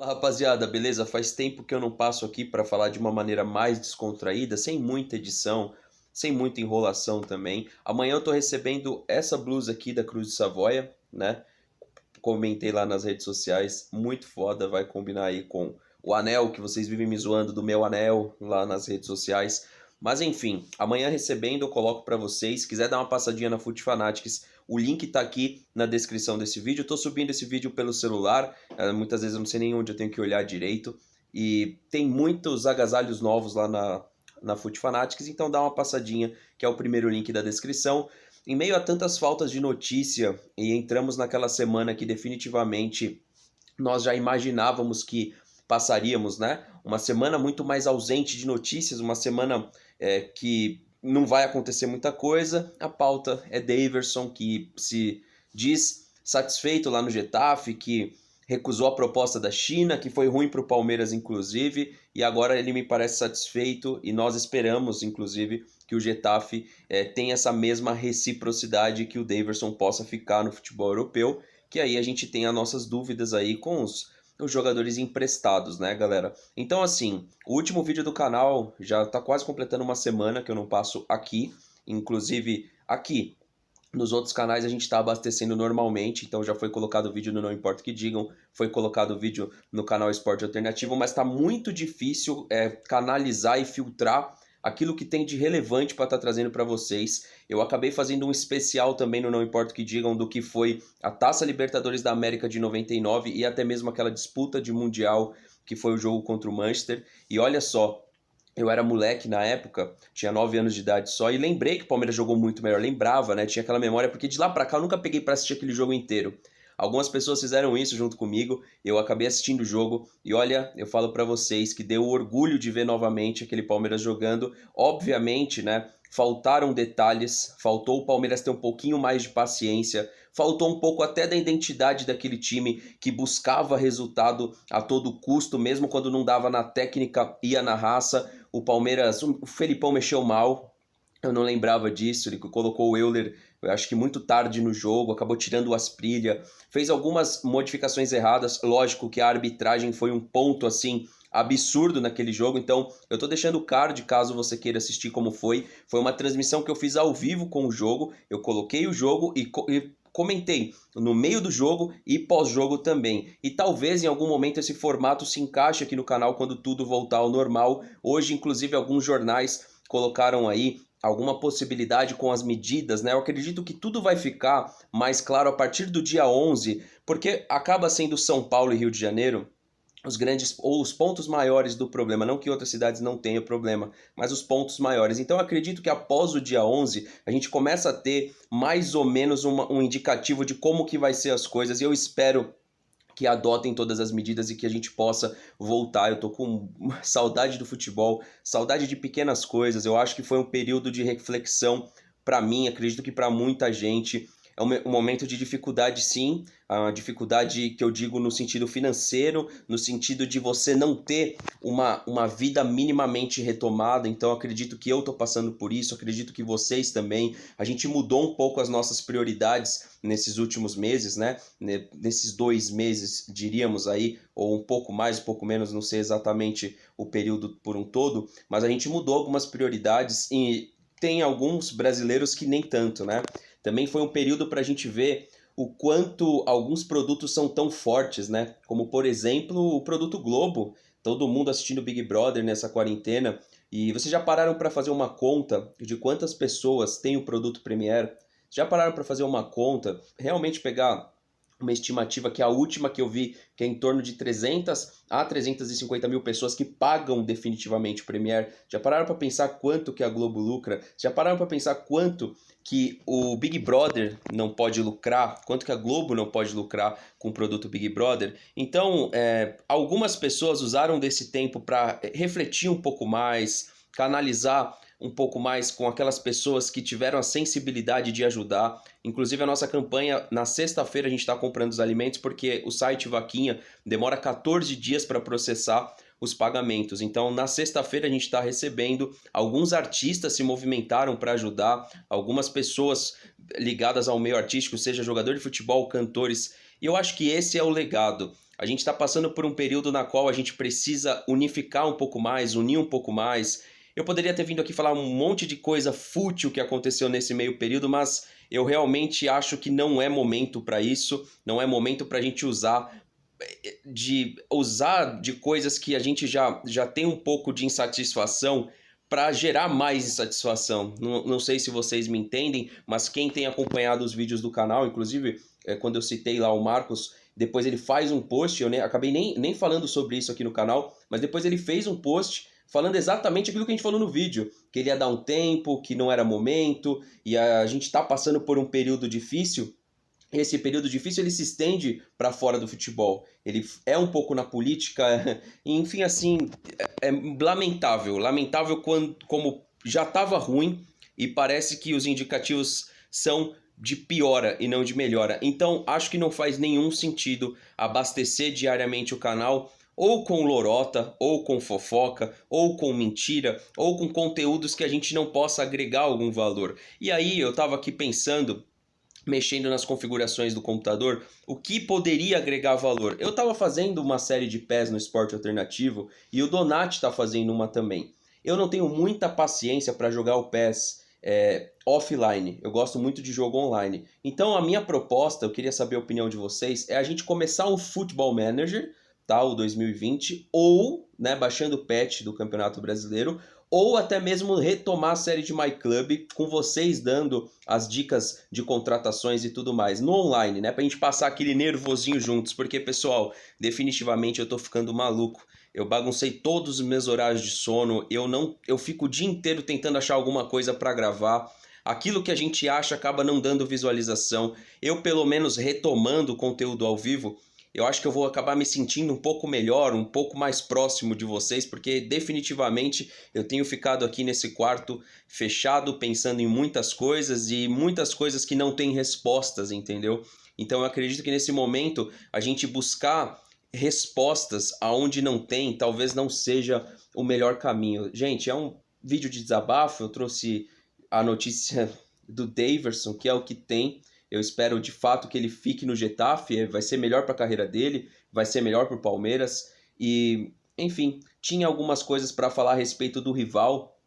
Fala, rapaziada, beleza? Faz tempo que eu não passo aqui para falar de uma maneira mais descontraída, sem muita edição, sem muita enrolação também. Amanhã eu tô recebendo essa blusa aqui da Cruz de Savoia, né? Comentei lá nas redes sociais, muito foda, vai combinar aí com o anel que vocês vivem me zoando do meu anel lá nas redes sociais. Mas enfim, amanhã recebendo eu coloco pra vocês. Se quiser dar uma passadinha na Foot Fanatics, o link tá aqui na descrição desse vídeo. Eu tô subindo esse vídeo pelo celular, muitas vezes eu não sei nem onde eu tenho que olhar direito. E tem muitos agasalhos novos lá na Foot Fanatics, então dá uma passadinha, que é o primeiro link da descrição. Em meio a tantas faltas de notícia, e entramos naquela semana que definitivamente nós já imaginávamos que passaríamos, né? Uma semana muito mais ausente de notícias, uma semana que não vai acontecer muita coisa. A pauta é Daverson, que se diz satisfeito lá no Getafe, que recusou a proposta da China, que foi ruim para o Palmeiras, inclusive, e agora ele me parece satisfeito, e nós esperamos, inclusive, que o Getafe tenha essa mesma reciprocidade, que o Daverson possa ficar no futebol europeu, que aí a gente tem as nossas dúvidas aí com os jogadores emprestados, né, galera? Então, assim, o último vídeo do canal já tá quase completando uma semana que eu não passo aqui, inclusive aqui. Nos outros canais a gente está abastecendo normalmente, então já foi colocado o vídeo no Não Importa o que Digam, foi colocado o vídeo no canal Esporte Alternativo, mas está muito difícil canalizar e filtrar aquilo que tem de relevante para estar trazendo para vocês. Eu acabei fazendo um especial também no Não Importa o que Digam do que foi a Taça Libertadores da América de 99 e até mesmo aquela disputa de Mundial que foi o jogo contra o Manchester. E olha só, eu era moleque na época, tinha 9 anos de idade só, e lembrei que o Palmeiras jogou muito melhor, lembrava, né? Tinha aquela memória, porque de lá pra cá eu nunca peguei pra assistir aquele jogo inteiro. Algumas pessoas fizeram isso junto comigo, eu acabei assistindo o jogo, e olha, eu falo pra vocês que deu orgulho de ver novamente aquele Palmeiras jogando. Obviamente, né? Faltaram detalhes, faltou o Palmeiras ter um pouquinho mais de paciência, faltou um pouco até da identidade daquele time que buscava resultado a todo custo, mesmo quando não dava na técnica, ia na raça. O Palmeiras, o Felipão mexeu mal, eu não lembrava disso, ele colocou o Euler, eu acho que muito tarde no jogo, acabou tirando o Asprilla, fez algumas modificações erradas, lógico que a arbitragem foi um ponto assim absurdo naquele jogo, então eu tô deixando o card caso você queira assistir como foi uma transmissão que eu fiz ao vivo com o jogo, eu coloquei o jogo e comentei no meio do jogo e pós-jogo também. E talvez em algum momento esse formato se encaixe aqui no canal quando tudo voltar ao normal. Hoje, inclusive, alguns jornais colocaram aí alguma possibilidade com as medidas, né? Eu acredito que tudo vai ficar mais claro a partir do dia 11, porque acaba sendo São Paulo e Rio de Janeiro os grandes ou os pontos maiores do problema, não que outras cidades não tenham problema, mas os pontos maiores. Então eu acredito que após o dia 11 a gente começa a ter mais ou menos um indicativo de como que vai ser as coisas, e eu espero que adotem todas as medidas e que a gente possa voltar. Eu tô com saudade do futebol, saudade de pequenas coisas. Eu acho que foi um período de reflexão para mim, acredito que para muita gente. É um momento de dificuldade, sim, a dificuldade que eu digo no sentido financeiro, no sentido de você não ter uma vida minimamente retomada. Então acredito que eu estou passando por isso, acredito que vocês também. A gente mudou um pouco as nossas prioridades nesses últimos meses, né? Nesses 2 meses, diríamos aí, ou um pouco mais, um pouco menos, não sei exatamente o período por um todo, mas a gente mudou algumas prioridades e tem alguns brasileiros que nem tanto, né? Também foi um período para a gente ver o quanto alguns produtos são tão fortes, né? Como, por exemplo, o produto Globo. Todo mundo assistindo Big Brother nessa quarentena. E vocês já pararam para fazer uma conta de quantas pessoas tem o produto Premiere? Já pararam para fazer uma conta? Realmente pegar uma estimativa que é a última que eu vi, que é em torno de 300 a 350 mil pessoas que pagam definitivamente o Premiere. Já pararam para pensar quanto que a Globo lucra? Já pararam para pensar quanto que o Big Brother não pode lucrar? Quanto que a Globo não pode lucrar com o produto Big Brother? Então, algumas pessoas usaram desse tempo para refletir um pouco mais, canalizar um pouco mais com aquelas pessoas que tiveram a sensibilidade de ajudar. Inclusive a nossa campanha, na sexta-feira a gente está comprando os alimentos porque o site Vaquinha demora 14 dias para processar os pagamentos. Então na sexta-feira a gente está recebendo, alguns artistas se movimentaram para ajudar, algumas pessoas ligadas ao meio artístico, seja jogador de futebol, cantores E eu acho que esse é o legado. A gente está passando por um período na qual a gente precisa unificar um pouco mais, unir um pouco mais. Eu poderia ter vindo aqui falar um monte de coisa fútil que aconteceu nesse meio período, mas eu realmente acho que não é momento para isso, não é momento para a gente usar de coisas que a gente já tem um pouco de insatisfação para gerar mais insatisfação. Não sei se vocês me entendem, mas quem tem acompanhado os vídeos do canal, inclusive quando eu citei lá o Marcos, depois ele faz um post, eu acabei nem falando sobre isso aqui no canal, mas depois ele fez um post falando exatamente aquilo que a gente falou no vídeo, que ele ia dar um tempo, que não era momento, e a gente está passando por um período difícil. Esse período difícil ele se estende para fora do futebol. Ele é um pouco na política, enfim, assim, é lamentável. Lamentável como já estava ruim e parece que os indicativos são de piora e não de melhora. Então, acho que não faz nenhum sentido abastecer diariamente o canal ou com lorota, ou com fofoca, ou com mentira, ou com conteúdos que a gente não possa agregar algum valor. E aí eu estava aqui pensando, mexendo nas configurações do computador, o que poderia agregar valor. Eu estava fazendo uma série de PES no esporte alternativo e o Donati está fazendo uma também. Eu não tenho muita paciência para jogar o PES offline, eu gosto muito de jogo online. Então a minha proposta, eu queria saber a opinião de vocês, é a gente começar um Football Manager, tá, o 2020, ou, né, baixando o patch do Campeonato Brasileiro, ou até mesmo retomar a série de My Club com vocês dando as dicas de contratações e tudo mais no online, né? Pra gente passar aquele nervosinho juntos, porque, pessoal, definitivamente eu tô ficando maluco. Eu baguncei todos os meus horários de sono, eu fico o dia inteiro tentando achar alguma coisa para gravar. Aquilo que a gente acha acaba não dando visualização. Eu, pelo menos, retomando o conteúdo ao vivo, eu acho que eu vou acabar me sentindo um pouco melhor, um pouco mais próximo de vocês, porque definitivamente eu tenho ficado aqui nesse quarto fechado, pensando em muitas coisas e muitas coisas que não têm respostas, entendeu? Então eu acredito que nesse momento a gente buscar respostas aonde não tem, talvez não seja o melhor caminho. Gente, é um vídeo de desabafo, eu trouxe a notícia do Daverson, que é o que tem. Eu espero de fato que ele fique no Getafe, vai ser melhor para a carreira dele, vai ser melhor para o Palmeiras. E, enfim, tinha algumas coisas para falar a respeito do rival,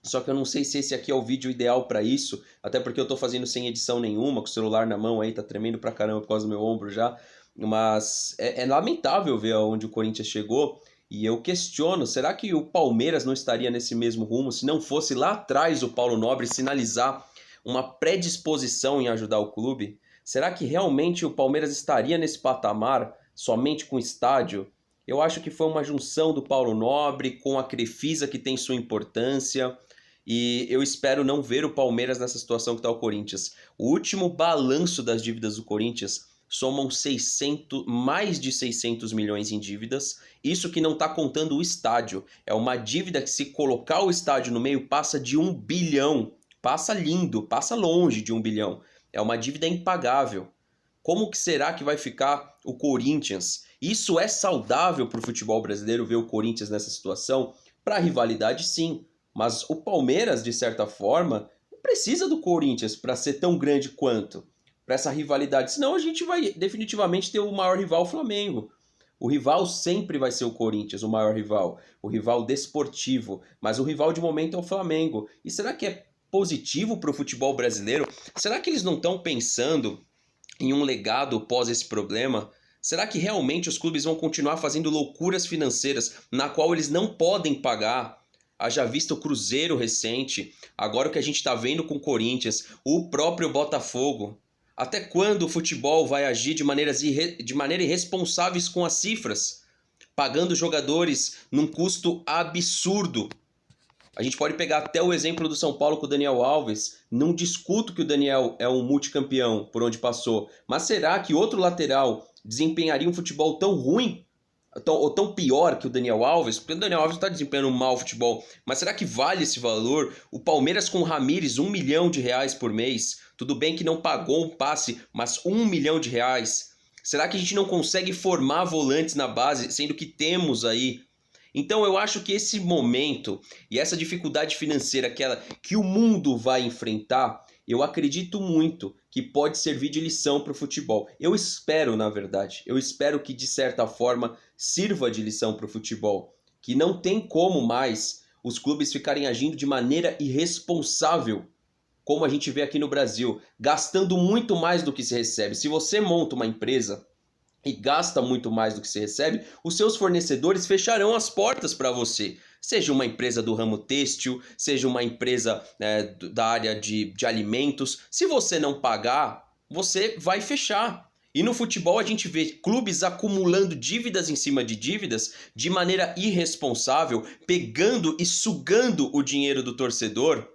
só que eu não sei se esse aqui é o vídeo ideal para isso, até porque eu estou fazendo sem edição nenhuma, com o celular na mão aí, tá tremendo pra caramba por causa do meu ombro já. Mas é lamentável ver aonde o Corinthians chegou. E eu questiono, será que o Palmeiras não estaria nesse mesmo rumo se não fosse lá atrás o Paulo Nobre sinalizar uma predisposição em ajudar o clube? Será que realmente o Palmeiras estaria nesse patamar somente com estádio? Eu acho que foi uma junção do Paulo Nobre com a Crefisa, que tem sua importância, e eu espero não ver o Palmeiras nessa situação que está o Corinthians. O último balanço das dívidas do Corinthians somam mais de 600 milhões em dívidas, isso que não está contando o estádio. É uma dívida que, se colocar o estádio no meio, passa de 1 bilhão. Passa lindo, passa longe de 1 bilhão. É uma dívida impagável. Como que será que vai ficar o Corinthians? Isso é saudável para o futebol brasileiro, ver o Corinthians nessa situação? Para a rivalidade, sim. Mas o Palmeiras, de certa forma, não precisa do Corinthians para ser tão grande quanto. Para essa rivalidade. Senão a gente vai definitivamente ter o maior rival, o Flamengo. O rival sempre vai ser o Corinthians, o maior rival. O rival desportivo. Mas o rival de momento é o Flamengo. E será que é positivo para o futebol brasileiro? Será que eles não estão pensando em um legado pós esse problema? Será que realmente os clubes vão continuar fazendo loucuras financeiras na qual eles não podem pagar? Haja visto o Cruzeiro recente, agora o que a gente está vendo com o Corinthians, o próprio Botafogo. Até quando o futebol vai agir de maneira irresponsáveis com as cifras, pagando jogadores num custo absurdo? A gente pode pegar até o exemplo do São Paulo com o Daniel Alves. Não discuto que o Daniel é um multicampeão por onde passou, mas será que outro lateral desempenharia um futebol tão ruim ou tão pior que o Daniel Alves? Porque o Daniel Alves está desempenhando um mau futebol, mas será que vale esse valor? O Palmeiras com o Ramires, R$1 milhão por mês. Tudo bem que não pagou um passe, mas R$1 milhão. Será que a gente não consegue formar volantes na base, sendo que temos aí? Então eu acho que esse momento e essa dificuldade financeira que o mundo vai enfrentar, eu acredito muito que pode servir de lição para o futebol. Eu espero, na verdade, eu espero que de certa forma sirva de lição para o futebol, que não tem como mais os clubes ficarem agindo de maneira irresponsável, como a gente vê aqui no Brasil, gastando muito mais do que se recebe. Se você monta uma empresa e gasta muito mais do que se recebe, os seus fornecedores fecharão as portas para você. Seja uma empresa do ramo têxtil, seja uma empresa da área de alimentos. Se você não pagar, você vai fechar. E no futebol a gente vê clubes acumulando dívidas em cima de dívidas de maneira irresponsável, pegando e sugando o dinheiro do torcedor.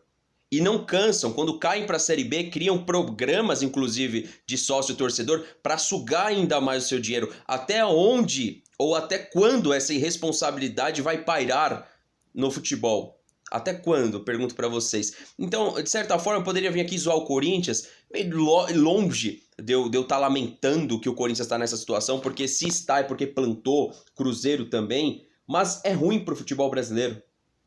E não cansam, quando caem para a Série B, criam programas, inclusive, de sócio-torcedor para sugar ainda mais o seu dinheiro. Até onde ou até quando essa irresponsabilidade vai pairar no futebol? Até quando? Pergunto para vocês. Então, de certa forma, eu poderia vir aqui zoar o Corinthians, meio longe de eu estar lamentando que o Corinthians está nessa situação, porque se está é porque plantou, Cruzeiro também, mas é ruim para o futebol brasileiro.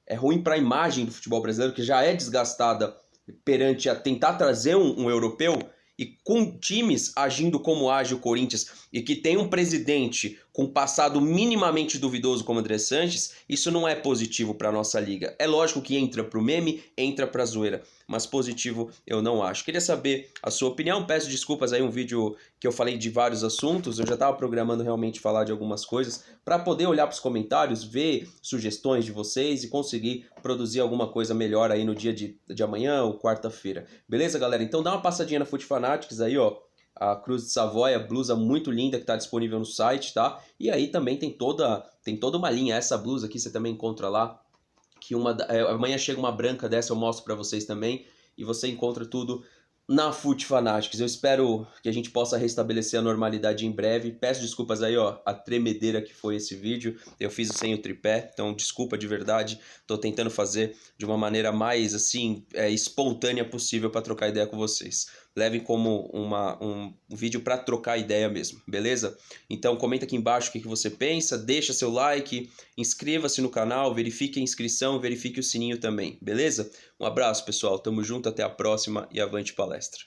É ruim para a imagem do futebol brasileiro, que já é desgastada perante a tentar trazer um europeu, e com times agindo como age o Corinthians e que tem um presidente com passado minimamente duvidoso como André Sanches, isso não é positivo para a nossa liga. É lógico que entra para o meme, entra para a zoeira, mas positivo eu não acho. Queria saber a sua opinião, peço desculpas aí, um vídeo que eu falei de vários assuntos, eu já estava programando realmente falar de algumas coisas, para poder olhar para os comentários, ver sugestões de vocês e conseguir produzir alguma coisa melhor aí no dia de amanhã ou quarta-feira. Beleza, galera? Então dá uma passadinha na Fute Fanatics aí, ó. A Cruz de Savoia, blusa muito linda que está disponível no site, tá? E aí também tem toda uma linha. Essa blusa aqui você também encontra lá. Que amanhã chega uma branca dessa, eu mostro para vocês também. E você encontra tudo na Fute Fanatics. Eu espero que a gente possa restabelecer a normalidade em breve. Peço desculpas aí, ó, a tremedeira que foi esse vídeo. Eu fiz sem o tripé, então desculpa de verdade. Tô tentando fazer de uma maneira mais, assim, espontânea possível para trocar ideia com vocês. Levem como um vídeo para trocar ideia mesmo, beleza? Então comenta aqui embaixo o que você pensa, deixa seu like, inscreva-se no canal, verifique a inscrição, verifique o sininho também, beleza? Um abraço, pessoal, tamo junto, até a próxima e avante palestra.